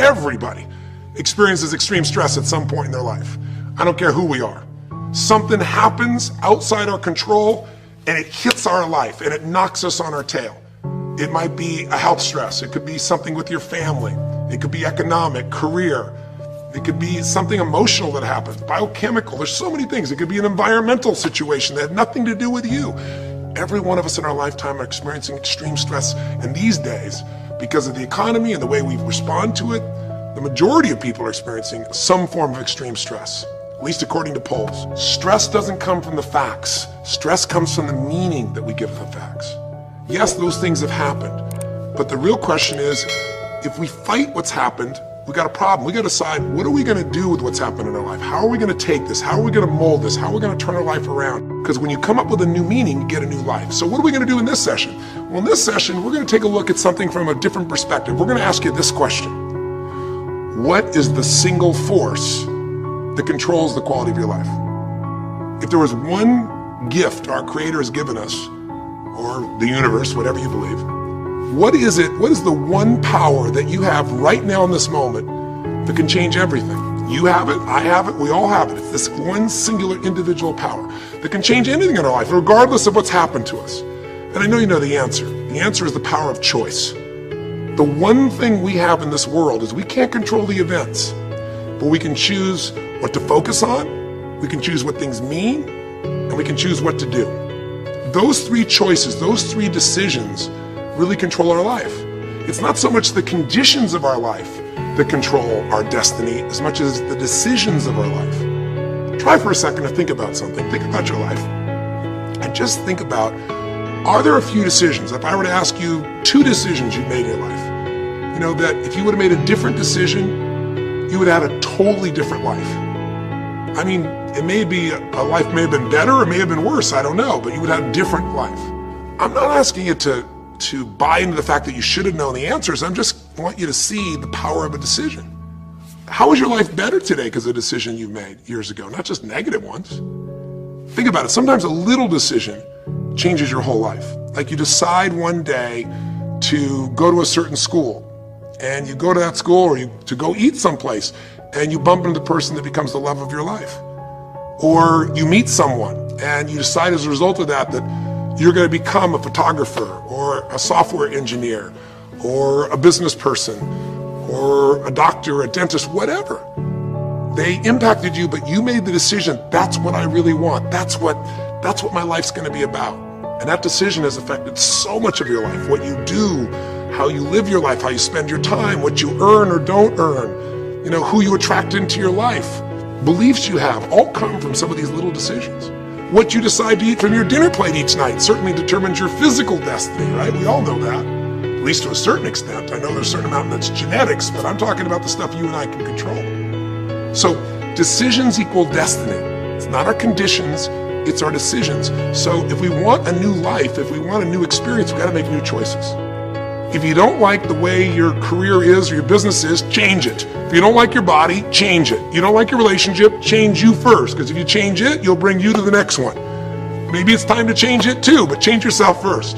everybody experiences extreme stress at some point in their life. I don't care who we are. Something happens outside our control and it hits our life and it knocks us on our tail. It might be a health stress. It could be something with your family. It could be economic, career. It could be something emotional that happens, biochemical. There's so many things. It could be an environmental situation that had nothing to do with you. Every one of us in our lifetime are experiencing extreme stress. And these days, because of the economy and the way we respond to it, the majority of people are experiencing some form of extreme stress, at least according to polls. Stress doesn't come from the facts. Stress comes from the meaning that we give the facts. Yes, those things have happened, but the real question is, if we fight what's happened, we got a problem. We got to decide, what are we going to do with what's happened in our life? How are we going to take this? How are we going to mold this? How are we going to turn our life around? Because when you come up with a new meaning, you get a new life. So what are we going to do in this session? Well, in this session, we're going to take a look at something from a different perspective. We're going to ask you this question. What is the single force that controls the quality of your life? If there was one gift our Creator has given us, or the universe, whatever you believe, what is it? What is the one power that you have right now in this moment that can change everything? You have it, I have it, we all have it. It's this one singular individual power that can change anything in our life, regardless of what's happened to us. And I know you know the answer. The answer is the power of choice. The one thing we have in this world is we can't control the events, but we can choose what to focus on, we can choose what things mean, and we can choose what to do. Those three choices, those three decisions really control our life. It's not so much the conditions of our life that control our destiny as much as the decisions of our life. Try for a second to think about something. Think about your life. And just think about, are there a few decisions? If I were to ask you 2 decisions you've made in your life, you know, that if you would have made a different decision, you would have had a totally different life. I mean, it may be a life may have been better or may have been worse, I don't know, but you would have a different life. I'm not asking you to buy into the fact that you should have known the answers. I just want you to see the power of a decision. How is your life better today because of a decision you made years ago, not just negative ones? Think about it. Sometimes a little decision changes your whole life. Like you decide one day to go to a certain school, and you go to that school, or to go eat someplace, and you bump into the person that becomes the love of your life. Or you meet someone and you decide as a result of that you're going to become a photographer or a software engineer or a business person or a doctor, a dentist, whatever. They impacted you, but you made the decision, that's what I really want. That's what my life's going to be about. And that decision has affected so much of your life, what you do, how you live your life, how you spend your time, what you earn or don't earn, you know, who you attract into your life. Beliefs you have all come from some of these little decisions. What you decide to eat from your dinner plate each night certainly determines your physical destiny, right? We all know that, at least to a certain extent. I know there's a certain amount that's genetics, but I'm talking about the stuff you and I can control. So decisions equal destiny. It's not our conditions, it's our decisions. So if we want a new life, if we want a new experience, we gotta make new choices. If you don't like the way your career is or your business is, change it. If you don't like your body, change it. You don't like your relationship, change you first, because if you change it, you'll bring you to the next one. Maybe it's time to change it too, but change yourself first.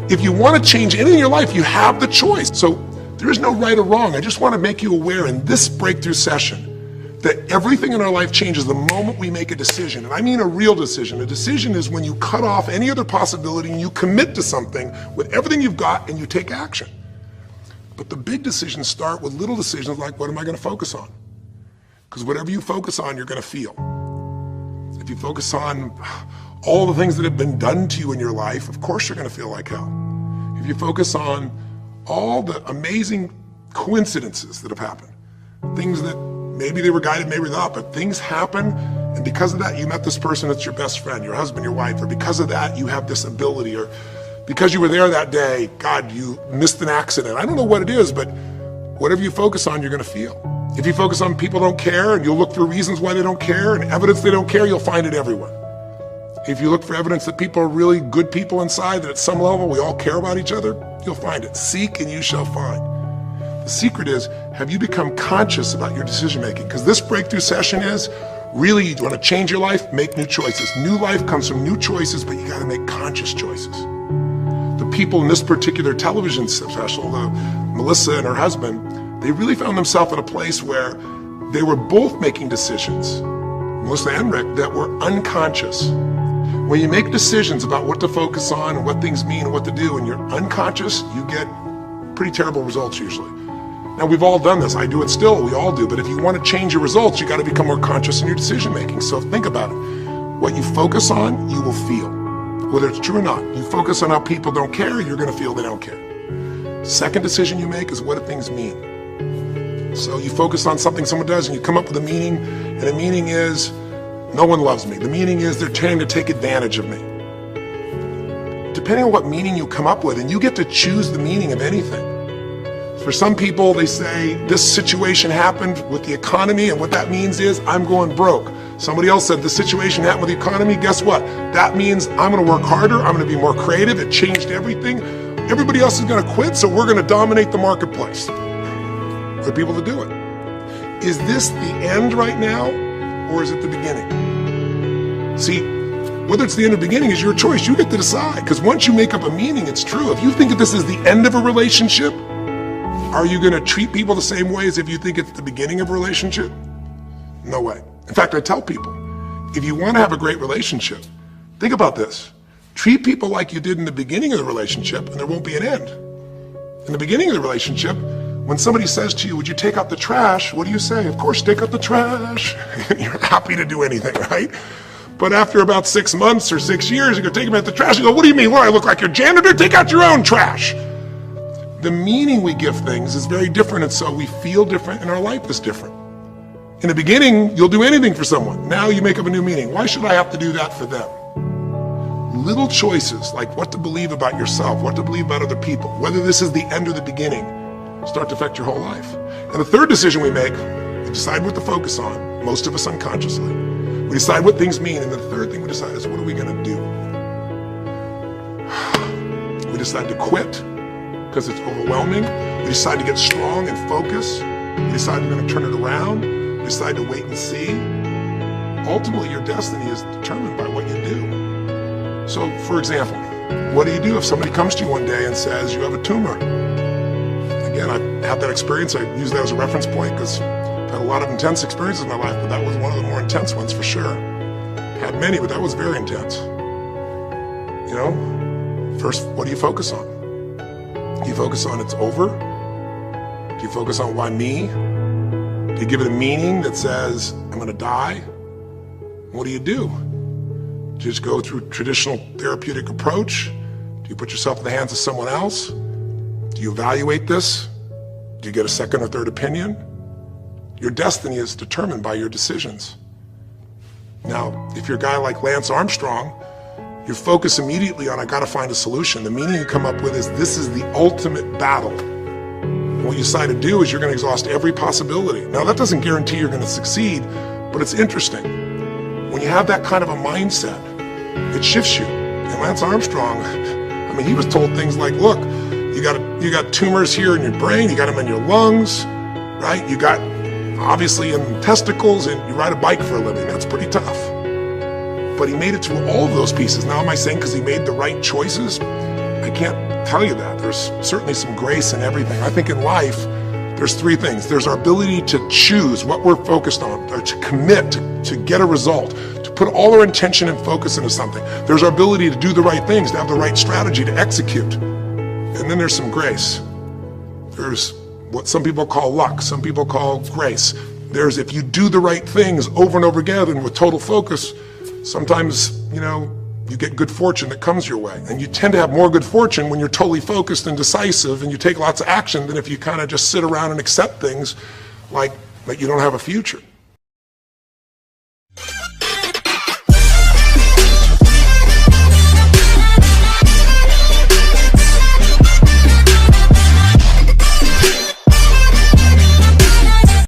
If you want to change anything in your life, you have the choice. So there is no right or wrong. I just want to make you aware in this breakthrough session that everything in our life changes the moment we make a decision. And I mean a real decision. A decision is when you cut off any other possibility and you commit to something with everything you've got and you take action. But the big decisions start with little decisions like, what am I going to focus on? Because whatever you focus on, you're going to feel. If you focus on all the things that have been done to you in your life, of course you're going to feel like hell. If you focus on all the amazing coincidences that have happened, things that maybe they were guided, maybe not, but things happen, and because of that, you met this person that's your best friend, your husband, your wife, or because of that, you have this ability, or because you were there that day, God, you missed an accident. I don't know what it is, but whatever you focus on, you're going to feel. If you focus on people don't care, and you'll look for reasons why they don't care, and evidence they don't care, you'll find it everywhere. If you look for evidence that people are really good people inside, that at some level we all care about each other, you'll find it. Seek and you shall find. The secret is, have you become conscious about your decision making? Because this breakthrough session is, really, you want to change your life, make new choices. New life comes from new choices, but you got to make conscious choices. The people in this particular television special, Melissa and her husband, They really found themselves in a place where they were both making decisions, Melissa and Rick, that were unconscious. When you make decisions about what to focus on and what things mean and what to do, and you're unconscious, you get pretty terrible results usually. Now, we've all done this. I do it still. We all do. But if you want to change your results, you got to become more conscious in your decision making. So think about it. What you focus on, you will feel. Whether it's true or not. You focus on how people don't care, you're going to feel they don't care. Second decision you make is what do things mean. So you focus on something someone does and you come up with a meaning, and the meaning is no one loves me. The meaning is they're trying to take advantage of me. Depending on what meaning you come up with, and you get to choose the meaning of anything. For some people, they say this situation happened with the economy, and what that means is I'm going broke. Somebody else said the situation happened with the economy. Guess what? That means I'm going to work harder. I'm going to be more creative. It changed everything. Everybody else is going to quit, so we're going to dominate the marketplace. There are people that do it. Is this the end right now, or is it the beginning? See, whether it's the end or beginning is your choice. You get to decide, because once you make up a meaning, it's true. If you think that this is the end of a relationship, are you going to treat people the same way as if you think it's the beginning of a relationship? No way. In fact, I tell people, if you want to have a great relationship, think about this. Treat people like you did in the beginning of the relationship, and there won't be an end. In the beginning of the relationship, when somebody says to you, would you take out the trash? What do you say? Of course, take out the trash. You're happy to do anything, right? But after about 6 months or 6 years, you go take them out the trash. You go, what do you mean? What, I look like your janitor? Take out your own trash. The meaning we give things is very different, and so we feel different, and our life is different. In the beginning, you'll do anything for someone. Now you make up a new meaning. Why should I have to do that for them? Little choices, like what to believe about yourself, what to believe about other people, whether this is the end or the beginning, start to affect your whole life. And the third decision we make, we decide what to focus on, most of us unconsciously. We decide what things mean, and the third thing we decide is what are we going to do? We decide to quit, because it's overwhelming. We decide to get strong and focus. We decide we're going to turn it around. We decide to wait and see. Ultimately, your destiny is determined by what you do. So, for example, what do you do if somebody comes to you one day and says you have a tumor? Again, I've had that experience. I use that as a reference point because I've had a lot of intense experiences in my life, but that was one of the more intense ones for sure. Had many, but that was very intense. You know, first, what do you focus on? Do you focus on it's over? Do you focus on why me? Do you give it a meaning that says, I'm going to die? What do? Do you just go through traditional therapeutic approach? Do you put yourself in the hands of someone else? Do you evaluate this? Do you get a second or third opinion? Your destiny is determined by your decisions. Now, if you're a guy like Lance Armstrong, you focus immediately on, I gotta find a solution. The meaning you come up with is, this is the ultimate battle. And what you decide to do is you're gonna exhaust every possibility. Now that doesn't guarantee you're gonna succeed, but it's interesting. When you have that kind of a mindset, it shifts you. And Lance Armstrong, I mean, he was told things like, look, you got tumors here in your brain, you got them in your lungs, right? You got, obviously, in testicles, and you ride a bike for a living. That's pretty tough. But he made it through all of those pieces. Now, am I saying because he made the right choices? I can't tell you that. There's certainly some grace in everything. I think in life, there's three things. There's our ability to choose what we're focused on, or to commit, to get a result, to put all our intention and focus into something. There's our ability to do the right things, to have the right strategy, to execute. And then there's some grace. There's what some people call luck, some people call grace. There's if you do the right things over and over again and with total focus, sometimes, you get good fortune that comes your way. And you tend to have more good fortune when you're totally focused and decisive and you take lots of action than if you kind of just sit around and accept things like that you don't have a future.